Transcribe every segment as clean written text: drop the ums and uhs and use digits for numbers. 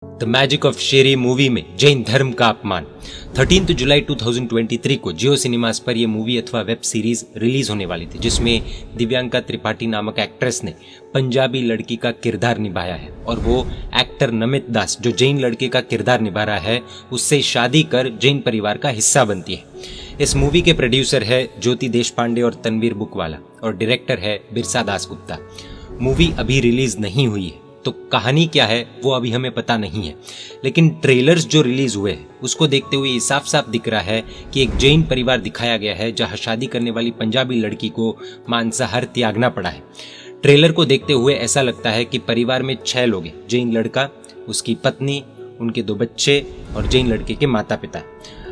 The magic of Sheri movie में जैन धर्म का अपमान। 13 जुलाई 2023 को जियो सिनेमास पर यह मूवी अथवा वेब सीरीज रिलीज होने वाली थी, जिसमें दिव्यांका त्रिपाठी नामक एक्ट्रेस ने पंजाबी लड़की का किरदार निभाया है और वो एक्टर नमित दास, जो जैन लड़के का किरदार निभा रहा है, उससे शादी कर जैन परिवार का हिस्सा बनती है। इस मूवी के प्रोड्यूसर है ज्योति देशपांडे और तनवीर बुकवाला और डायरेक्टर है बिरसा दासगुप्ता। मूवी अभी रिलीज नहीं हुई है, तो कहानी क्या है वो अभी हमें पता नहीं है, लेकिन ट्रेलर्स जो रिलीज हुए हैं उसको देखते हुए ये साफ साफ दिख रहा है कि एक जैन परिवार दिखाया गया है जहां शादी करने वाली पंजाबी लड़की को मांसाहार त्यागना पड़ा है। ट्रेलर को देखते हुए ऐसा लगता है कि परिवार में 6 लोग हैं, जैन लड़का, उसकी पत्नी, उनके 2 बच्चे और जैन लड़के के माता पिता।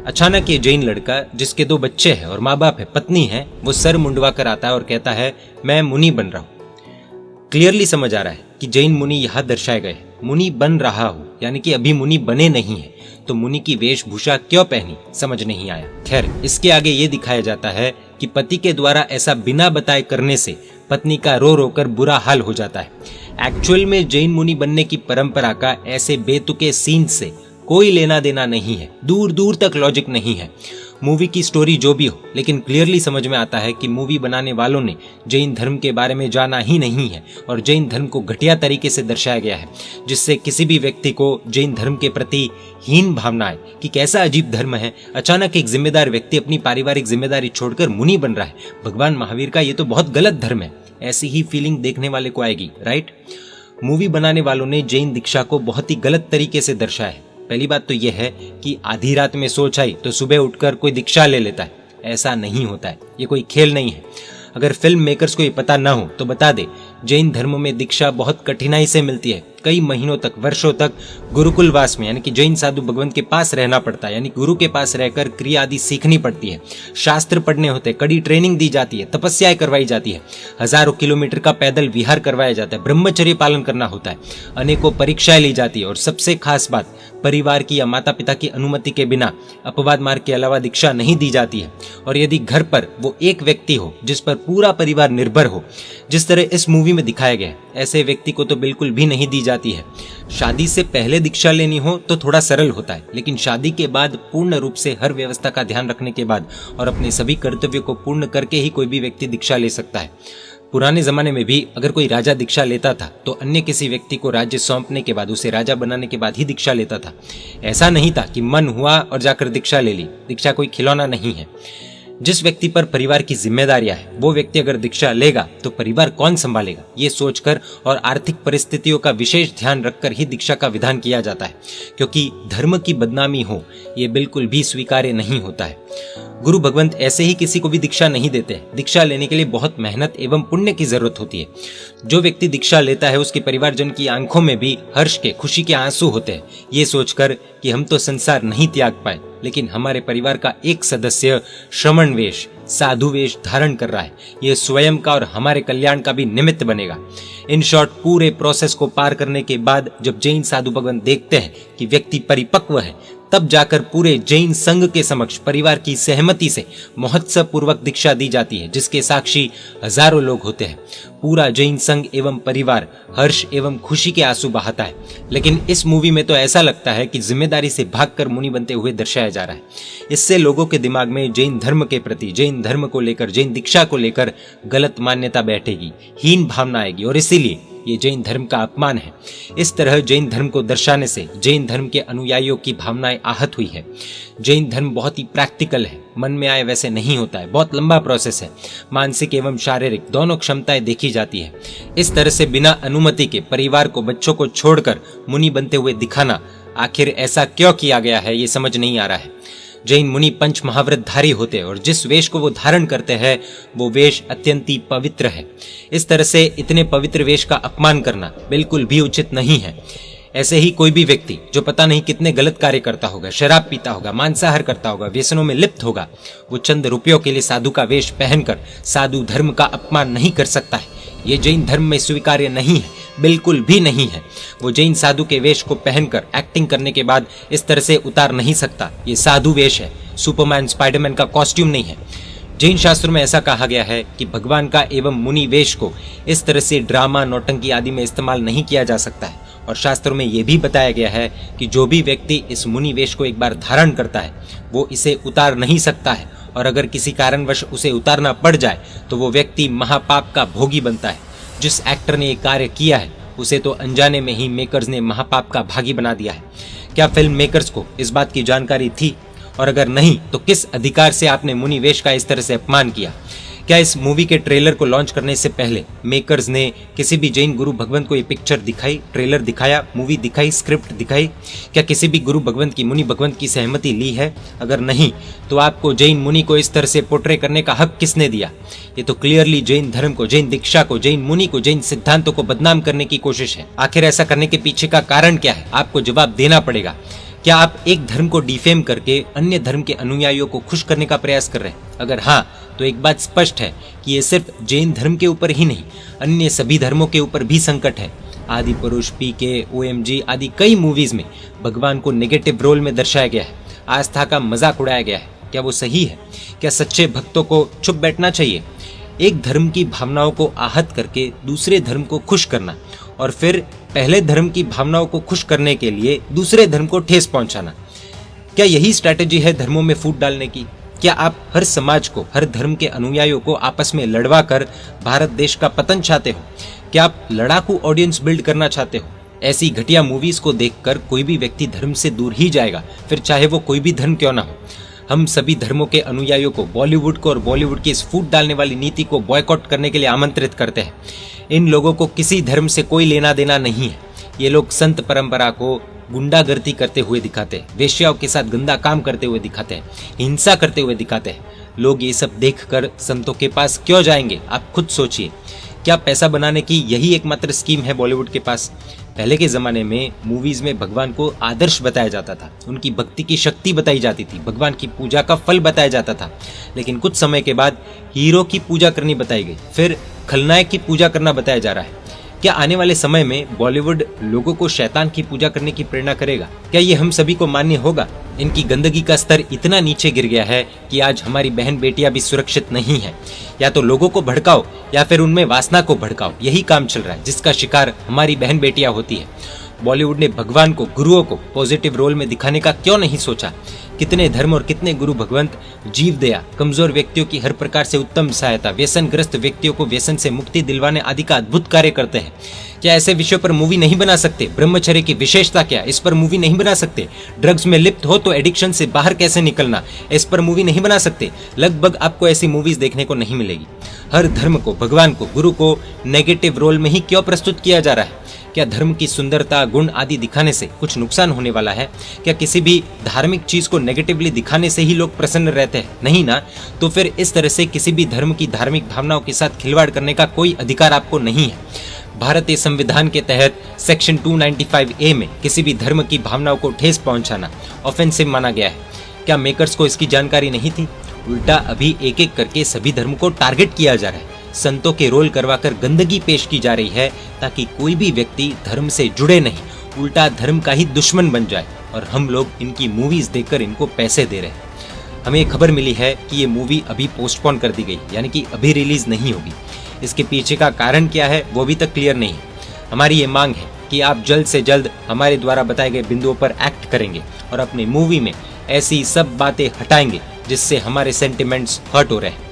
अचानक ये जैन लड़का, जिसके 2 बच्चे हैं और माँ बाप है, पत्नी है, वो सर मुंडवा कर आता है और कहता है मैं मुनि बन रहा हूँ। क्लियरली समझ आ रहा है कि जैन मुनि यहाँ दर्शाए गए, मुनि बन रहा हूं, यानी कि अभी मुनि बने नहीं है, तो मुनि की वेशभूषा क्यों पहनी समझ नहीं आया। खैर, इसके आगे ये दिखाया जाता है कि पति के द्वारा ऐसा बिना बताए करने से पत्नी का रो रो कर बुरा हाल हो जाता है। एक्चुअल में जैन मुनि बनने की परंपरा का ऐसे बेतुके सीन से कोई लेना देना नहीं है, दूर दूर तक लॉजिक नहीं है। मूवी की स्टोरी जो भी हो, लेकिन क्लियरली समझ में आता है कि मूवी बनाने वालों ने जैन धर्म के बारे में जाना ही नहीं है और जैन धर्म को घटिया तरीके से दर्शाया गया है, जिससे किसी भी व्यक्ति को जैन धर्म के प्रति हीन भावना आए कि कैसा अजीब धर्म है। अचानक एक जिम्मेदार व्यक्ति अपनी पारिवारिक जिम्मेदारी छोड़कर मुनि बन रहा है, भगवान महावीर का ये तो बहुत गलत धर्म है, ऐसी ही फीलिंग देखने वाले को आएगी, राइट। मूवी बनाने वालों ने जैन दीक्षा को बहुत ही गलत तरीके से दर्शाया है। पहली बात तो यह है कि आधी रात में सोच आई तो सुबह उठकर कोई दीक्षा ले लेता है, ऐसा नहीं होता है, ये कोई खेल नहीं है। अगर फिल्म मेकर्स को ये पता ना हो तो बता दे, जैन धर्म में दीक्षा बहुत कठिनाई से मिलती है, कई महीनों तक, वर्षों तक गुरुकुलवास में, यानी कि जैन साधु भगवंत के पास रहना पड़ता है, यानी गुरु के पास रहकर क्रिया आदि सीखनी पड़ती है, शास्त्र पढ़ने होते हैं, कड़ी ट्रेनिंग दी जाती है, तपस्याएं करवाई जाती है, हजारों किलोमीटर का पैदल विहार करवाया जाता है, ब्रह्मचर्य पालन करना होता है, अनेकों परीक्षाएं ली जाती है और सबसे खास बात, परिवार की या माता पिता की अनुमति के बिना अपवाद मार्ग के अलावा दीक्षा नहीं दी जाती है। और यदि घर पर वो एक व्यक्ति हो जिस पर पूरा परिवार निर्भर हो, जिस तरह इस मूवी में दिखाया गया है, ऐसे व्यक्ति को तो बिल्कुल भी नहीं दी जाती है। शादी से पहले दीक्षा लेनी हो तो थोड़ा सरल होता है, लेकिन शादी के बाद पूर्ण रूप से हर व्यवस्था का ध्यान रखने के बाद और अपने सभी कर्तव्यों को पूर्ण करके ही कोई भी व्यक्ति दीक्षा ले सकता है। पुराने जमाने में भी अगर कोई राजा दीक्षा लेता था तो अन्य किसी व्यक्ति को राज्य सौंपने के बाद, उसे राजा बनाने के बाद ही दीक्षा लेता था। ऐसा नहीं था कि मन हुआ और जाकर दीक्षा ले ली। दीक्षा कोई खिलौना नहीं है। जिस व्यक्ति पर परिवार की जिम्मेदारियां है, वो व्यक्ति अगर दीक्षा लेगा तो परिवार कौन संभालेगा, ये सोचकर और आर्थिक परिस्थितियों का विशेष ध्यान रखकर ही दीक्षा का विधान किया जाता है, क्योंकि धर्म की बदनामी हो ये बिल्कुल भी स्वीकार्य नहीं होता है। गुरु भगवंत ऐसे ही किसी को भी दीक्षा नहीं देते। दीक्षा लेने के लिए बहुत मेहनत एवं पुण्य की जरूरत होती है। जो व्यक्ति दीक्षा लेता है उसके परिवारजन की आंखों में भी हर्ष के, खुशी के आंसू होते हैं, ये सोचकर कि हम तो संसार नहीं त्याग पाए, लेकिन हमारे परिवार का एक सदस्य श्रमण वेश, साधु वेश धारण कर रहा है, ये स्वयं का और हमारे कल्याण का भी निमित्त बनेगा। इन शॉर्ट, पूरे प्रोसेस को पार करने के बाद जब जैन साधु भगवान देखते हैं कि व्यक्ति परिपक्व है, तब जाकर पूरे जैन संघ के समक्ष परिवार की सहमति से महोत्सव पूर्वक दीक्षा दी जाती है, जिसके साक्षी हजारों लोग होते हैं। पूरा जैन संघ एवं परिवार हर्ष एवं खुशी के आंसू बहाता है। लेकिन इस मूवी में तो ऐसा लगता है कि जिम्मेदारी से भागकर मुनि बनते हुए दर्शाया जा रहा है। इससे लोगों के दिमाग में जैन धर्म के प्रति, जैन धर्म को लेकर, जैन दीक्षा को लेकर गलत मान्यता बैठेगी, हीन भावना आएगी और इसीलिए ये जैन धर्म का अपमान है। इस तरह जैन धर्म को दर्शाने से जैन धर्म के अनुयायियों की भावनाएं आहत हुई है। जैन धर्म बहुत ही प्रैक्टिकल है, मन में आए वैसे नहीं होता है, बहुत लंबा प्रोसेस है, मानसिक एवं शारीरिक दोनों क्षमताएं देखी जाती है। इस तरह से बिना अनुमति के परिवार को, बच्चों को छोड़कर मुनि बनते हुए दिखाना, आखिर ऐसा क्यों किया गया है ये समझ नहीं आ रहा है। जैन मुनि पंच महाव्रतधारी होते हैं और जिस वेश को वो धारण करते हैं वो वेश अत्यंत ही पवित्र है। इस तरह से इतने पवित्र वेश का अपमान करना बिल्कुल भी उचित नहीं है। ऐसे ही कोई भी व्यक्ति जो पता नहीं कितने गलत कार्य करता होगा, शराब पीता होगा, मांसाहार करता होगा, व्यसनों में लिप्त होगा, वो चंद रुपयों के लिए साधु का वेश पहनकर साधु धर्म का अपमान नहीं कर सकता है। ये जैन धर्म में स्वीकार्य नहीं है, बिल्कुल भी नहीं है। वो जैन साधु के वेश को पहनकर एक्टिंग करने के बाद इस तरह से उतार नहीं सकता। ये साधु वेश है, सुपरमैन, स्पाइडरमैन का कॉस्ट्यूम नहीं है। जैन शास्त्रों में ऐसा कहा गया है कि भगवान का एवं मुनि वेश को इस तरह से ड्रामा, नौटंकी आदि में इस्तेमाल नहीं किया जा सकता है और शास्त्रों में यह भी बताया गया है कि जो भी व्यक्ति इस मुनि वेश को एक बार धारण करता है वो इसे उतार नहीं सकता है, और अगर किसी कारणवश उसे उतारना पड़ जाए तो वो व्यक्ति महापाप का भोगी बनता है। जिस एक्टर ने ये कार्य किया है उसे तो अनजाने में ही मेकर्स ने महापाप का भागी बना दिया है। क्या फिल्म मेकर्स को इस बात की जानकारी थी, और अगर नहीं तो किस अधिकार से आपने मुनि वेश का इस तरह से अपमान किया? क्या इस मूवी के ट्रेलर को लॉन्च करने से पहले मेकर्स ने किसी भी जैन गुरु भगवंत को ये पिक्चर दिखाई, ट्रेलर दिखाया, मूवी दिखाई, स्क्रिप्ट दिखाई? क्या किसी भी गुरु भगवंत की, मुनि भगवंत की सहमति ली है? अगर नहीं तो आपको जैन मुनि को इस तरह से पोर्ट्रे करने का हक किसने दिया? ये तो क्लियरली जैन धर्म को, जैन दीक्षा को, जैन मुनि को, जैन सिद्धांतों को बदनाम करने की कोशिश है। आखिर ऐसा करने के पीछे का कारण क्या है? आपको जवाब देना पड़ेगा। क्या आप एक धर्म को डिफेम करके अन्य धर्म के अनुयायियों को खुश करने का प्रयास कर रहे हैं? अगर हाँ, तो एक बात स्पष्ट है कि ये सिर्फ जैन धर्म के ऊपर ही नहीं, अन्य सभी धर्मों के ऊपर भी संकट है। आदि पुरुष, पीके, OMG आदि कई मूवीज में भगवान को नेगेटिव रोल में दर्शाया गया है, आस्था का मजाक उड़ाया गया है। क्या वो सही है? क्या सच्चे भक्तों को चुप बैठना चाहिए? एक धर्म की भावनाओं को आहत करके दूसरे धर्म को खुश करना, और फिर पहले धर्म की भावनाओं को खुश करने के लिए दूसरे धर्म को ठेस पहुंचाना, क्या यही स्ट्रैटेजी है धर्मों में फूट डालने की? क्या आप हर समाज को, हर धर्म के अनुयायियों को आपस में लड़वा कर भारत देश का पतन चाहते हो? क्या आप लड़ाकू ऑडियंस बिल्ड करना चाहते हो? ऐसी घटिया मूवीज को देखकर कोई भी व्यक्ति धर्म से दूर ही जाएगा, फिर चाहे वो कोई भी धर्म क्यों ना हो। हम सभी धर्मों के अनुयायियों को बॉलीवुड को और बॉलीवुड की इस फूट डालने वाली नीति को बॉयकॉट करने के लिए आमंत्रित करते हैं। इन लोगों को किसी धर्म से कोई लेना देना नहीं है। ये लोग संत परंपरा को गुंडागर्दी करते हुए दिखाते हैं, वेश्याओं के साथ गंदा काम करते हुए दिखाते हैं, हिंसा करते हुए दिखाते हैं। लोग ये सब देखकर संतों के पास क्यों जाएंगे? आप खुद सोचिए। क्या पैसा बनाने की यही एकमात्र स्कीम है बॉलीवुड के पास? पहले के जमाने में मूवीज में भगवान को आदर्श बताया जाता था, उनकी भक्ति की शक्ति बताई जाती थी, भगवान की पूजा का फल बताया जाता था। लेकिन कुछ समय के बाद हीरो की पूजा करनी बताई गई, फिर खलनायक की पूजा करना बताया जा रहा है। क्या आने वाले समय में बॉलीवुड लोगों को शैतान की पूजा करने की प्रेरणा करेगा? क्या ये हम सभी को मान्य होगा? इनकी गंदगी का स्तर इतना नीचे गिर गया है कि आज हमारी बहन बेटियां भी सुरक्षित नहीं है। या तो लोगों को भड़काओ या फिर उनमें वासना को भड़काओ, यही काम चल रहा है जिसका शिकार हमारी बहन बेटियां होती है। बॉलीवुड ने भगवान को, गुरुओं को पॉजिटिव रोल में दिखाने का क्यों नहीं सोचा? कितने धर्म और कितने गुरु भगवंत जीव दया, कमजोर व्यक्तियों की हर प्रकार से उत्तम सहायता, व्यसनग्रस्त व्यक्तियों को व्यसन से मुक्ति दिलवाने आदि का अद्भुत कार्य करते हैं। क्या ऐसे विषयों पर मूवी नहीं बना सकते? ब्रह्मचर्य की विशेषता क्या, इस पर मूवी नहीं बना सकते? ड्रग्स में लिप्त हो तो एडिक्शन से बाहर कैसे निकलना, इस पर मूवी नहीं बना सकते? लगभग आपको ऐसी मूवीज देखने को नहीं मिलेगी। हर धर्म को, भगवान को, गुरु को नेगेटिव रोल में ही क्यों प्रस्तुत किया जा रहा है? क्या धर्म की सुंदरता, गुण आदि दिखाने से कुछ नुकसान होने वाला है? क्या किसी भी धार्मिक चीज को नेगेटिवली दिखाने से ही लोग प्रसन्न रहते हैं? नहीं ना। तो फिर इस तरह से किसी भी धर्म की धार्मिक भावनाओं के साथ खिलवाड़ करने का कोई अधिकार आपको नहीं है। भारतीय संविधान के तहत सेक्शन 295A में किसी भी धर्म की भावनाओं को ठेस पहुंचाना ऑफेंसिव माना गया है। क्या मेकर्स को इसकी जानकारी नहीं थी? उल्टा अभी एक एक करके सभी धर्म को टारगेट किया जा रहा है। संतों के रोल करवाकर गंदगी पेश की जा रही है ताकि कोई भी व्यक्ति धर्म से जुड़े नहीं, उल्टा धर्म का ही दुश्मन बन जाए। और हम लोग इनकी मूवीज देखकर इनको पैसे दे रहे हैं। हमें खबर मिली है कि ये मूवी अभी पोस्टपोन कर दी गई, यानी कि अभी रिलीज नहीं होगी। इसके पीछे का कारण क्या है वो भी तक क्लियर नहीं है। हमारी ये मांग है कि आप जल्द से जल्द हमारे द्वारा बताए गए बिंदुओं पर एक्ट करेंगे और अपनी मूवी में ऐसी सब बातें हटाएंगे जिससे हमारे सेंटिमेंट्स हर्ट हो रहे हैं।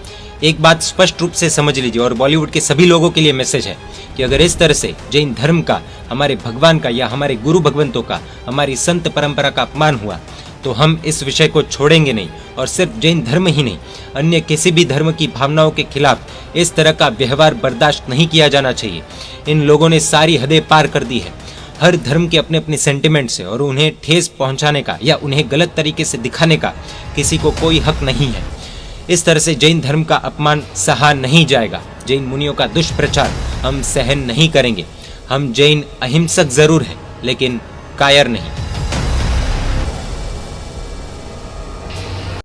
एक बात स्पष्ट रूप से समझ लीजिए, और बॉलीवुड के सभी लोगों के लिए मैसेज है कि अगर इस तरह से जैन धर्म का, हमारे भगवान का या हमारे गुरु भगवंतों का, हमारी संत परंपरा का अपमान हुआ तो हम इस विषय को छोड़ेंगे नहीं। और सिर्फ जैन धर्म ही नहीं, अन्य किसी भी धर्म की भावनाओं के खिलाफ इस तरह का व्यवहार बर्दाश्त नहीं किया जाना चाहिए। इन लोगों ने सारी हदें पार कर दी है। हर धर्म के अपने अपने सेंटिमेंट्स है और उन्हें ठेस पहुंचाने का या उन्हें गलत तरीके से दिखाने का किसी को कोई हक नहीं है। इस तरह से जैन धर्म का अपमान सहा नहीं जाएगा। जैन मुनियों का दुष्प्रचार हम सहन नहीं करेंगे। हम जैन अहिंसक जरूर हैं लेकिन कायर नहीं।